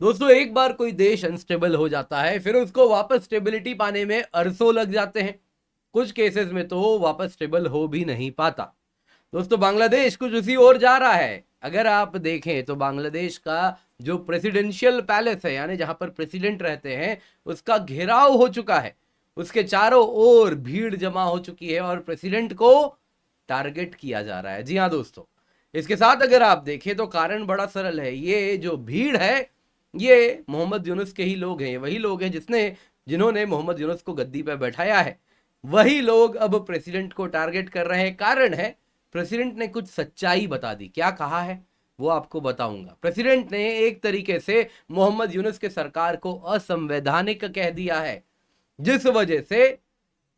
दोस्तों एक बार कोई देश अनस्टेबल हो जाता है फिर उसको वापस स्टेबिलिटी पाने में अरसों लग जाते हैं। कुछ केसेस में तो वापस स्टेबल हो भी नहीं पाता। दोस्तों बांग्लादेश कुछ उसी ओर जा रहा है। अगर आप देखें तो बांग्लादेश का जो प्रेसिडेंशियल पैलेस है यानी जहां पर प्रेसिडेंट रहते हैं उसका घेराव हो चुका है। उसके चारों ओर भीड़ जमा हो चुकी है और प्रेसिडेंट को टारगेट किया जा रहा है। जी हाँ दोस्तों, इसके साथ अगर आप देखें तो कारण बड़ा सरल है। ये जो भीड़ है ये मोहम्मद यूनुस के ही लोग हैं। वही लोग हैं जिन्होंने मोहम्मद यूनुस को गद्दी पर बैठाया है। वही लोग अब प्रेसिडेंट को टारगेट कर रहे हैं। कारण है प्रेसिडेंट ने कुछ सच्चाई बता दी। क्या कहा है वो आपको बताऊंगा। प्रेसिडेंट ने एक तरीके से मोहम्मद यूनुस के सरकार को असंवैधानिक कह दिया है, जिस वजह से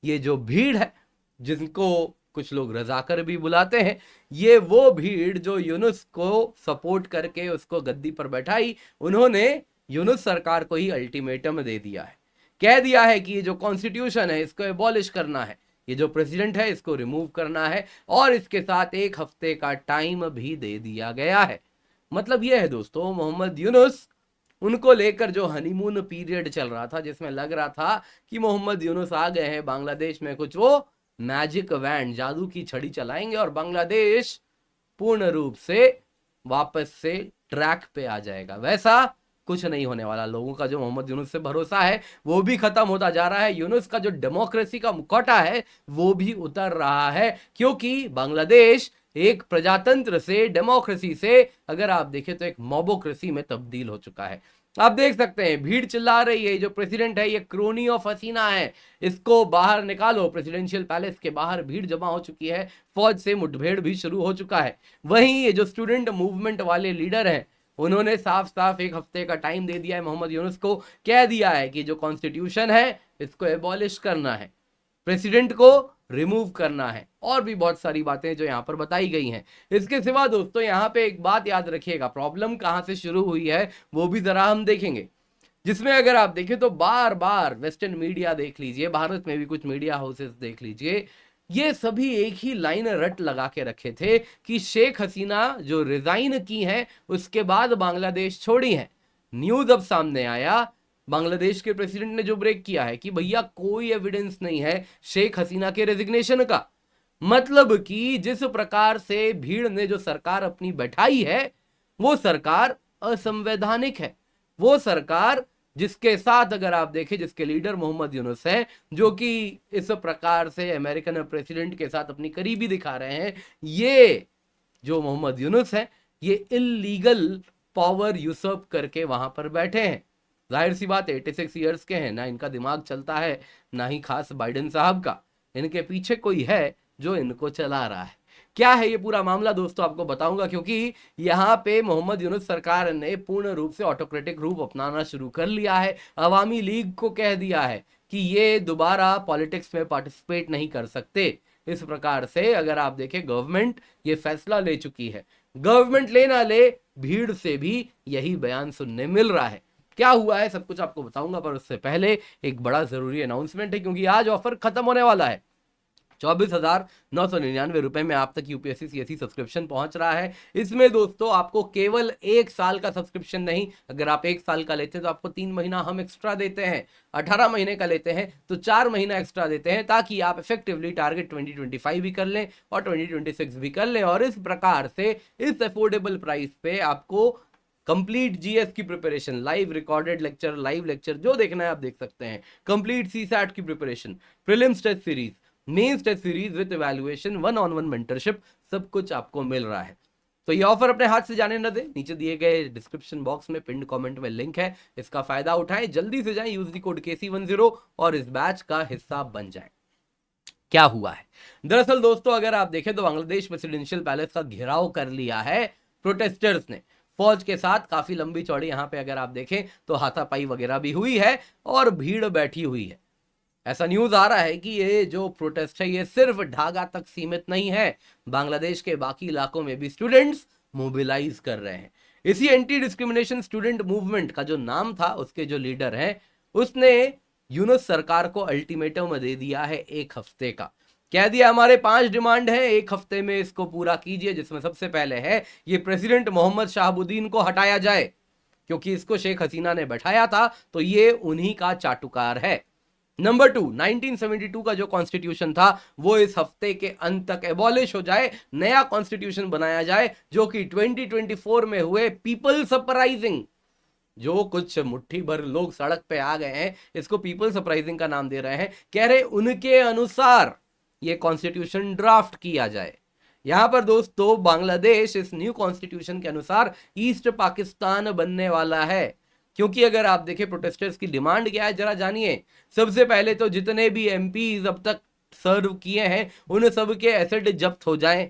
ये जो भीड़ है, जिनको कुछ लोग रजाकर भी बुलाते हैं, ये वो भीड़ जो यूनुस को सपोर्ट करके उसको गद्दी पर बैठाई, उन्होंने यूनुस सरकार को ही अल्टीमेटम दे दिया है। कह दिया है कि ये जो कॉन्स्टिट्यूशन है इसको एबॉलिश करना है, ये जो प्रेसिडेंट है इसको रिमूव करना है, और इसके साथ 1 हफ्ते का टाइम भी दे दिया गया है। मतलब यह है दोस्तों, मोहम्मद यूनुस उनको लेकर जो हनीमून पीरियड चल रहा था, जिसमें लग रहा था कि मोहम्मद यूनुस आ गए हैं बांग्लादेश में, कुछ वो मैजिक वैंड जादू की छड़ी चलाएंगे और बांग्लादेश पूर्ण रूप से वापस से ट्रैक पे आ जाएगा, वैसा कुछ नहीं होने वाला। लोगों का जो मोहम्मद यूनुस से भरोसा है वो भी खत्म होता जा रहा है। यूनुस का जो डेमोक्रेसी का मुखौटा है वो भी उतर रहा है, क्योंकि बांग्लादेश एक प्रजातंत्र से, डेमोक्रेसी से, अगर आप देखें तो एक मोबोक्रेसी में तब्दील हो चुका है। आप देख सकते हैं भीड़ चिल्ला रही है, जो प्रेसिडेंट है ये क्रोनी ऑफ हसीना है, इसको बाहर निकालो। प्रेसिडेंशियल पैलेस के बाहर भीड़ जमा हो चुकी है, फौज से मुठभेड़ भी शुरू हो चुका है। वहीं ये जो स्टूडेंट मूवमेंट वाले लीडर हैं उन्होंने साफ साफ 1 हफ्ते का टाइम दे दिया है मोहम्मद यूनुस को। कह दिया है कि जो कॉन्स्टिट्यूशन है इसको एबॉलिश करना है, प्रेसिडेंट को रिमूव करना है, और भी बहुत सारी बातें जो यहां पर बताई गई हैं। इसके सिवा दोस्तों यहां पे एक बात याद रखिएगा, प्रॉब्लम कहां से शुरू हुई है वो भी जरा हम देखेंगे। जिसमें अगर आप देखें तो बार बार वेस्टर्न मीडिया देख लीजिए, भारत में भी कुछ मीडिया हाउसेस देख लीजिए, ये सभी एक ही लाइन रट लगा के रखे थे कि शेख हसीना जो रिजाइन की हैं उसके बाद बांग्लादेश छोड़ी हैं। न्यूज अब सामने आया, बांग्लादेश के प्रेसिडेंट ने जो ब्रेक किया है कि भैया कोई एविडेंस नहीं है शेख हसीना के रेजिग्नेशन का। मतलब कि जिस प्रकार से भीड़ ने जो सरकार अपनी बैठाई है वो सरकार असंवैधानिक है। वो सरकार जिसके साथ अगर आप देखें, जिसके लीडर मोहम्मद यूनुस है, जो कि इस प्रकार से अमेरिकन प्रेसिडेंट के साथ अपनी करीबी दिखा रहे हैं, ये जो मोहम्मद यूनुस है ये इलीगल पावर यूसर्प करके वहां पर बैठे हैं। जाहिर सी बात है 86 ईयर्स के हैं, ना इनका दिमाग चलता है ना ही खास बाइडेन साहब का। इनके पीछे कोई है जो इनको चला रहा है। क्या है ये पूरा मामला दोस्तों आपको बताऊंगा, क्योंकि यहाँ पे मोहम्मद यूनुस सरकार ने पूर्ण रूप से ऑटोक्रेटिक रूप अपनाना शुरू कर लिया है। अवामी लीग को कह दिया है कि ये दोबारा पॉलिटिक्स में पार्टिसिपेट नहीं कर सकते। इस प्रकार से अगर आप देखें गवर्नमेंट ये फैसला ले चुकी है। गवर्नमेंट ले ना ले, भीड़ से भी यही बयान सुनने मिल रहा है। क्या हुआ है सब कुछ आपको बताऊंगा, पर उससे पहले एक बड़ा जरूरी अनाउंसमेंट है, क्योंकि आज ऑफर खत्म होने वाला है। 24,999 रुपए में आप तक यूपीएससी सीएससी सब्सक्रिप्शन पहुंच रहा है। इसमें दोस्तों आपको केवल 1 साल का सब्सक्रिप्शन नहीं, अगर आप 1 साल का लेते हैं तो आपको 3 महीना हम एक्स्ट्रा देते हैं, 18 महीने का लेते हैं तो 4 महीना एक्स्ट्रा देते हैं, ताकि आप इफेक्टिवली टारगेट 2025 भी कर लें और 2026 भी कर लें। और इस प्रकार से इस अफोर्डेबल प्राइस पे आपको कंप्लीट जीएस की preparation, live recorded lecture, live lecture जो देखना है आप देख सकते हैं, कंप्लीट सीसैट की preparation, prelims test series, mains test series with evaluation, 1-on-1 mentorship, सब कुछ आपको मिल रहा है। तो ये ऑफर अपने हाथ से जाने न दें, नीचे दिए गए डिस्क्रिप्शन बॉक्स में पिन कमेंट में लिंक है, इसका फायदा उठाएं, जल्दी से जाएं, यूज द कोड KC10 और इस बैच का हिस्सा बन जाएं। क्या हुआ है दरअसल दोस्तों, अगर आप देखें तो बांग्लादेश प्रेसिडेंशियल पैलेस का घेराव कर लिया है प्रोटेस्टर्स ने, फौज के साथ काफी लंबी चौड़ी। यहां पे अगर आप देखें तो हाथापाई वगैरह भी हुई है और भीड़ बैठी हुई है। ऐसा न्यूज आ रहा है कि ये जो प्रोटेस्ट है ये सिर्फ ढाका तक सीमित नहीं है, बांग्लादेश के बाकी इलाकों में भी स्टूडेंट्स मोबिलाइज कर रहे हैं। इसी एंटी डिस्क्रिमिनेशन स्टूडेंट मूवमेंट का जो नाम था, उसके जो लीडर हैं, उसने यूनुस सरकार को अल्टीमेटम दे दिया है 1 हफ्ते का। कह दिया हमारे 5 डिमांड है, 1 हफ्ते में इसको पूरा कीजिए, जिसमें सबसे पहले है ये प्रेसिडेंट मोहम्मद शाहबुद्दीन को हटाया जाए, क्योंकि इसको शेख हसीना ने बैठाया था, तो ये उन्हीं का चाटुकार है। नंबर 2, 1972 का जो कॉन्स्टिट्यूशन था वो इस हफ्ते के अंत तक एबॉलिश हो जाए, नया कॉन्स्टिट्यूशन बनाया जाए, जो कि 2024 में हुए पीपल्स अपराइजिंग, जो कुछ मुट्ठी भर लोग सड़क पे आ गए हैं, इसको पीपल्स अपराइजिंग का नाम दे रहे हैं, कह रहे उनके अनुसार ये कॉन्स्टिट्यूशन ड्राफ्ट किया जाए। यहां पर दोस्तों बांग्लादेश इस न्यू कॉन्स्टिट्यूशन के अनुसार ईस्ट पाकिस्तान बनने वाला है, क्योंकि अगर आप देखें प्रोटेस्टर्स की डिमांड क्या है जरा जानिए। सबसे पहले तो जितने भी एमपीज अब तक सर्व किए हैं उन सब के एसेट जब्त हो जाएं,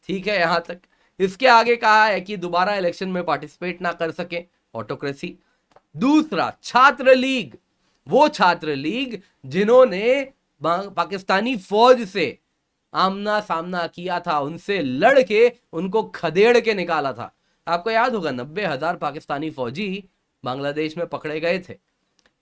ठीक है, यहां तक। इसके आगे कहा है कि दोबारा इलेक्शन में पार्टिसिपेट ना कर सके, ऑटोक्रेसी। दूसरा, छात्र लीग, वो छात्र लीग जिन्होंने पाकिस्तानी फौज से आमना सामना किया था, उनसे लड़के उनको खदेड़ के निकाला था। आपको याद होगा 90,000 पाकिस्तानी फौजी बांग्लादेश में पकड़े गए थे।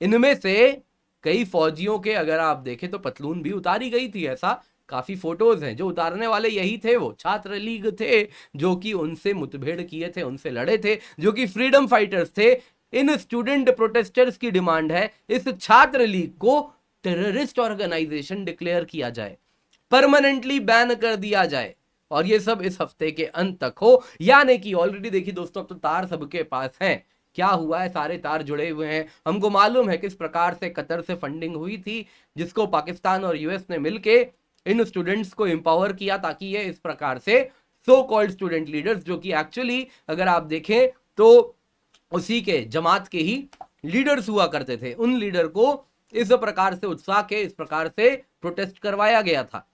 इनमें से कई फौजियों के अगर आप देखें तो पतलून भी उतारी गई थी, ऐसा काफी फोटोज हैं। जो उतारने वाले यही थे, वो छात्र लीग थे, जो कि उनसे मुठभेड़ किए थे, उनसे लड़े थे, जो कि फ्रीडम फाइटर्स थे। इन स्टूडेंट प्रोटेस्टर्स की डिमांड है इस छात्र लीग को टेररिस्ट ऑर्गेनाइजेशन डिक्लेयर किया जाए, परमानेंटली बैन कर दिया जाए, और ये सब इस हफ्ते के अंत तक हो। यानी कि ऑलरेडी देखिए दोस्तों, अब तो तार सबके पास हैं। क्या हुआ है, सारे तार जुड़े हुए हैं। हमको मालूम है किस प्रकार से कतर से फंडिंग हुई थी, जिसको पाकिस्तान और यूएस ने मिलके इन स्टूडेंट्स को एम्पावर किया, ताकि ये इस प्रकार से सो कॉल्ड स्टूडेंट लीडर्स, जो कि एक्चुअली अगर आप देखें तो उसी के जमात के ही लीडर्स हुआ करते थे, उन लीडर को इस प्रकार से उत्साह के इस प्रकार से प्रोटेस्ट करवाया गया था।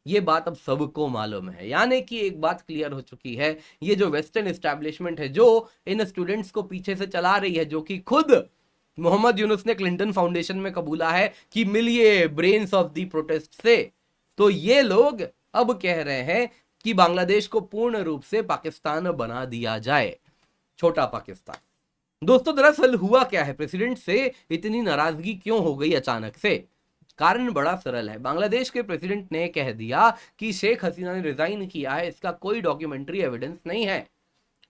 ये बात अब सबको मालूम है। यानी कि एक बात क्लियर हो चुकी है, ये जो वेस्टर्न एस्टैब्लिशमेंट है जो इन स्टूडेंट्स को पीछे से चला रही है, जो कि खुद मोहम्मद यूनुस ने क्लिंटन फाउंडेशन में कबूला है कि मिलिए ब्रेन्स ऑफ दी प्रोटेस्ट से, तो ये लोग अब कह रहे हैं कि बांग्लादेश को पूर्ण रूप से पाकिस्तान बना दिया जाए, छोटा पाकिस्तान। दोस्तों दरअसल हुआ क्या है, प्रेसिडेंट से इतनी नाराजगी क्यों हो गई अचानक से? कारण बड़ा सरल है। बांग्लादेश के प्रेसिडेंट ने कह दिया कि शेख हसीना ने रिजाइन किया है, इसका कोई डॉक्यूमेंट्री एविडेंस नहीं है।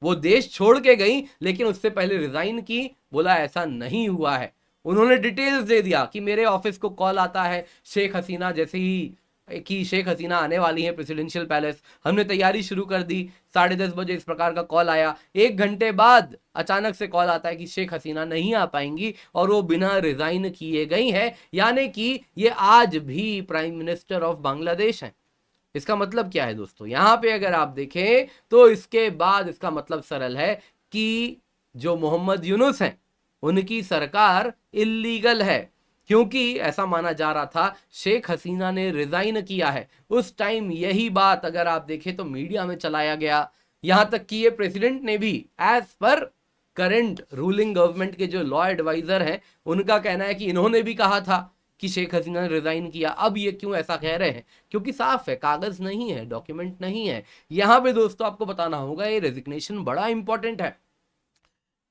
वो देश छोड़ के गई लेकिन उससे पहले रिजाइन की, बोला ऐसा नहीं हुआ है। उन्होंने डिटेल्स दे दिया कि मेरे ऑफिस को कॉल आता है शेख हसीना जैसे ही कि शेख हसीना आने वाली है प्रेसिडेंशियल पैलेस, हमने तैयारी शुरू कर दी। 10:30 बजे इस प्रकार का कॉल आया। 1 घंटे बाद अचानक से कॉल आता है कि शेख हसीना नहीं आ पाएंगी और वो बिना रिजाइन किए गई है। यानी कि ये आज भी प्राइम मिनिस्टर ऑफ बांग्लादेश हैं। इसका मतलब क्या है दोस्तों, यहां पे अगर आप देखें तो इसके बाद इसका मतलब सरल है कि जो मोहम्मद यूनुस हैं उनकी सरकार इल्लीगल है, क्योंकि ऐसा माना जा रहा था शेख हसीना ने रिजाइन किया है। उस टाइम यही बात अगर आप देखें तो मीडिया में चलाया गया, यहां तक कि ये प्रेसिडेंट ने भी as per current ruling government के जो लॉ एडवाइजर हैं उनका कहना है कि इन्होंने भी कहा था कि शेख हसीना ने रिजाइन किया। अब ये क्यों ऐसा कह रहे हैं? क्योंकि साफ है, कागज नहीं है, डॉक्यूमेंट नहीं है। यहां पे दोस्तों आपको बताना होगा ये रेजिग्नेशन बड़ा इंपॉर्टेंट है।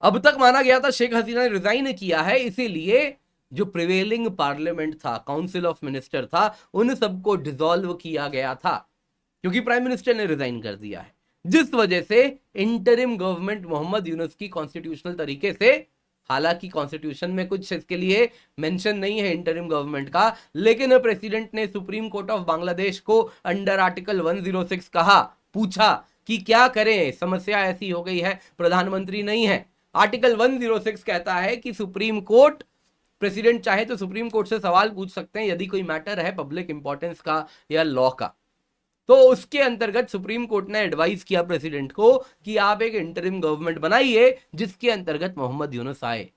अब तक माना गया था शेख हसीना ने रिजाइन किया है, इसीलिए जो प्रिवेलिंग पार्लियामेंट था, काउंसिल ऑफ मिनिस्टर था, उन सबको डिसॉल्व किया गया था क्योंकि प्राइम मिनिस्टर ने रिजाइन कर दिया है, जिस वजह से इंटरिम गवर्नमेंट मोहम्मद यूनुस की कॉन्स्टिट्यूशनल तरीके से, हालांकि कॉन्स्टिट्यूशन में कुछ इसके लिए मेंशन नहीं है इंटरिम गवर्नमेंट का, लेकिन प्रेसिडेंट ने सुप्रीम कोर्ट ऑफ बांग्लादेश को अंडर आर्टिकल 106 कहा, पूछा कि क्या करें, समस्या ऐसी हो गई है, प्रधानमंत्री नहीं है। आर्टिकल 106 कहता है कि सुप्रीम कोर्ट, प्रेसिडेंट चाहे तो सुप्रीम कोर्ट से सवाल पूछ सकते हैं यदि कोई मैटर है पब्लिक इंपॉर्टेंस का या लॉ का। तो उसके अंतर्गत सुप्रीम कोर्ट ने एडवाइस किया प्रेसिडेंट को कि आप एक इंटरिम गवर्नमेंट बनाइए जिसके अंतर्गत मोहम्मद यूनुस आए।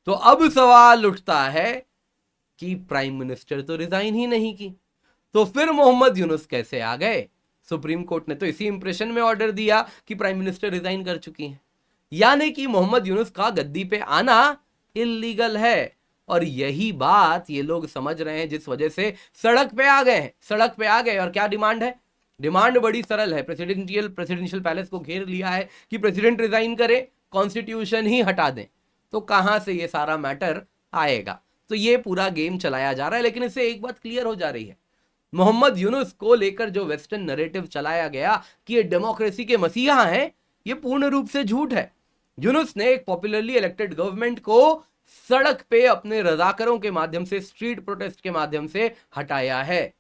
तो अब सवाल उठता है कि प्राइम मिनिस्टर तो रिजाइन ही नहीं की, तो फिर मोहम्मद यूनुस कैसे आ गए? सुप्रीम कोर्ट ने तो इसी इंप्रेशन में ऑर्डर दिया कि प्राइम मिनिस्टर रिजाइन कर चुकी हैं, यानी कि मोहम्मद यूनुस का गद्दी पे आना इल्लीगल है। और यही बात ये लोग समझ रहे हैं, जिस वजह से सड़क पे आ गए हैं। सड़क पे आ गए और क्या डिमांड है? डिमांड बड़ी सरल है, प्रेसिडेंशियल पैलेस को घेर लिया है कि प्रेसिडेंट रिजाइन करे, कॉन्स्टिट्यूशन ही हटा दें। तो कहां से ये सारा मैटर आएगा? तो ये पूरा गेम चलाया जा रहा है। लेकिन इससे एक बात क्लियर हो जा रही है, मोहम्मद यूनुस को लेकर जो वेस्टर्न नैरेटिव चलाया गया कि ये डेमोक्रेसी के मसीहा हैं, ये पूर्ण रूप से झूठ है। यूनुस ने एक पॉपुलरली इलेक्टेड गवर्नमेंट को सड़क पे अपने रजाकरों के माध्यम से, स्ट्रीट प्रोटेस्ट के माध्यम से हटाया है।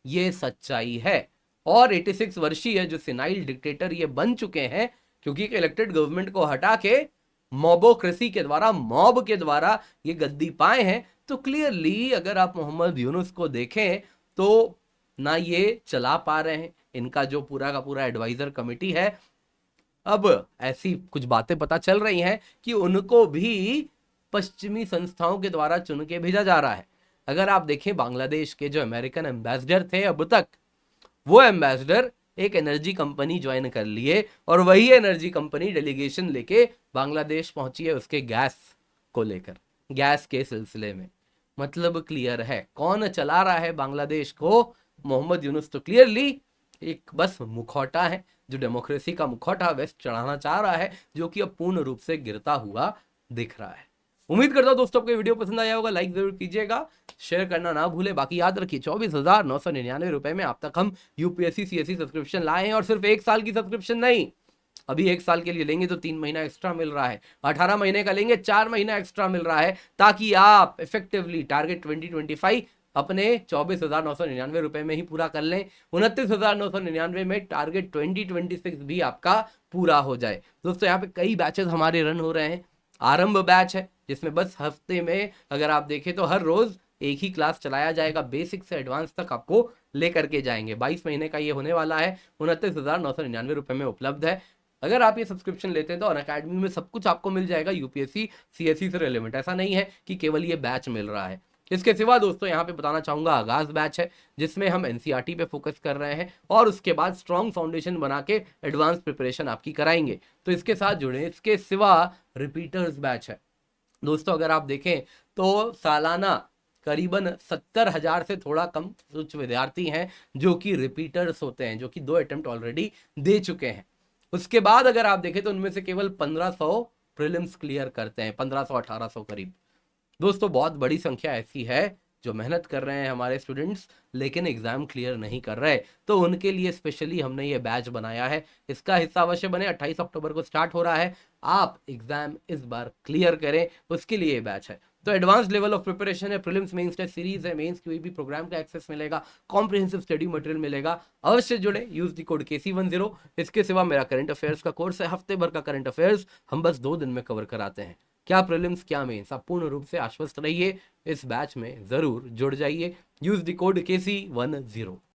ये सच्चाई है। और 86 वर्षीय जो सिनाइल डिक्टेटर ये बन चुके हैं, क्योंकि एक इलेक्टेड गवर्नमेंट को हटा के मॉबोक्रेसी के द्वारा, मॉब के द्वारा ये गद्दी पाए हैं। तो क्लियरली अगर आप मोहम्मद यूनुस को देखें तो ना ये चला पा रहे हैं, इनका जो पूरा का पूरा एडवाइजर कमेटी है, अब ऐसी कुछ बातें पता चल रही हैं कि उनको भी पश्चिमी संस्थाओं के द्वारा चुन के भेजा जा रहा है। अगर आप देखें बांग्लादेश के जो अमेरिकन एम्बेसडर थे अब तक, वो एम्बेसडर एक एनर्जी कंपनी ज्वाइन कर लिए और वही एनर्जी कंपनी डेलीगेशन लेके बांग्लादेश पहुंची है उसके गैस को लेकर, गैस के सिलसिले में। मतलब क्लियर है कौन चला रहा है बांग्लादेश को। मोहम्मद यूनुस तो क्लियरली एक बस मुखौटा है, जो डेमोक्रेसी का मुखौटा वेस्ट चढ़ाना चाह रहा है, जो कि अब पूर्ण रूप से गिरता हुआ दिख रहा है। उम्मीद करता हूं दोस्तों आपको वीडियो पसंद आया होगा, लाइक जरूर कीजिएगा, शेयर करना ना भूले। बाकी याद रखिए 24,999 रुपए में आप तक हम यूपीएससी सीएससी सब्सक्रिप्शन लाए हैं, और सिर्फ 1 साल की सब्सक्रिप्शन नहीं, अभी 1 साल के लिए लेंगे तो 3 महीना एक्स्ट्रा मिल रहा है, 18 महीने का लेंगे 4 महीना एक्स्ट्रा मिल रहा है, ताकि आप इफेक्टिवली टारगेट 2025 अपने 24,999 रुपए में ही पूरा कर लें। 29,999 में टारगेट 2026 भी आपका पूरा हो जाए। दोस्तों यहाँ पे कई बैचेस हमारे रन हो रहे हैं। आरंभ बैच है जिसमें बस हफ्ते में अगर आप देखें तो हर रोज एक ही क्लास चलाया जाएगा, बेसिक से एडवांस तक आपको लेकर के जाएंगे। 22 महीने का ये होने वाला है, 29,999 रुपए में उपलब्ध है। अगर आप ये सब्सक्रिप्शन लेते हैं तो अनअकैडमी में सब कुछ आपको मिल जाएगा यूपीएससी सीएससी से रिलेवेंट। ऐसा नहीं है कि केवल ये बैच मिल रहा है। इसके सिवा दोस्तों यहाँ पे बताना चाहूंगा आगाज बैच है, जिसमें हम एनसीईआरटी पे फोकस कर रहे हैं और उसके बाद स्ट्रॉन्ग फाउंडेशन बना के एडवांस प्रिपरेशन आपकी कराएंगे, तो इसके साथ जुड़े। इसके सिवा रिपीटर्स बैच है दोस्तों, अगर आप देखें तो सालाना करीबन 70,000 से थोड़ा कम कुछ विद्यार्थी हैं जो कि रिपीटर्स होते हैं, जो कि 2 अटेम्प्ट ऑलरेडी दे चुके हैं। उसके बाद अगर आप देखें तो उनमें से केवल 1500 प्रीलिम्स क्लियर करते हैं, 1500-1800 करीब। दोस्तों बहुत बड़ी संख्या ऐसी है जो मेहनत कर रहे हैं हमारे स्टूडेंट्स, लेकिन एग्जाम क्लियर नहीं कर रहे, तो उनके लिए स्पेशली हमने ये बैच बनाया है। इसका हिस्सा अवश्य बने। 28 अक्टूबर को स्टार्ट हो रहा है। आप एग्जाम इस बार क्लियर करें, उसके लिए ये बैच है। तो एडवांस लेवल ऑफ प्रिपरेशन है, प्रीलिम्स मेंस टेस्ट सीरीज है, मेंस QAB प्रोग्राम का एक्सेस मिलेगा, कॉम्प्रिहेंसिव स्टडी मटेरियल मिलेगा। अवश्य जुड़े, यूज द कोड KC10। इसके सिवा मेरा करंट अफेयर्स का कोर्स है, हफ्ते भर का करंट अफेयर्स हम बस 2 दिन में कवर कराते हैं। क्या प्रीलिम्स क्या मेंस, आप पूर्ण रूप से आश्वस्त रहिए, इस बैच में जरूर जुड़ जाइए। Use the code KC10।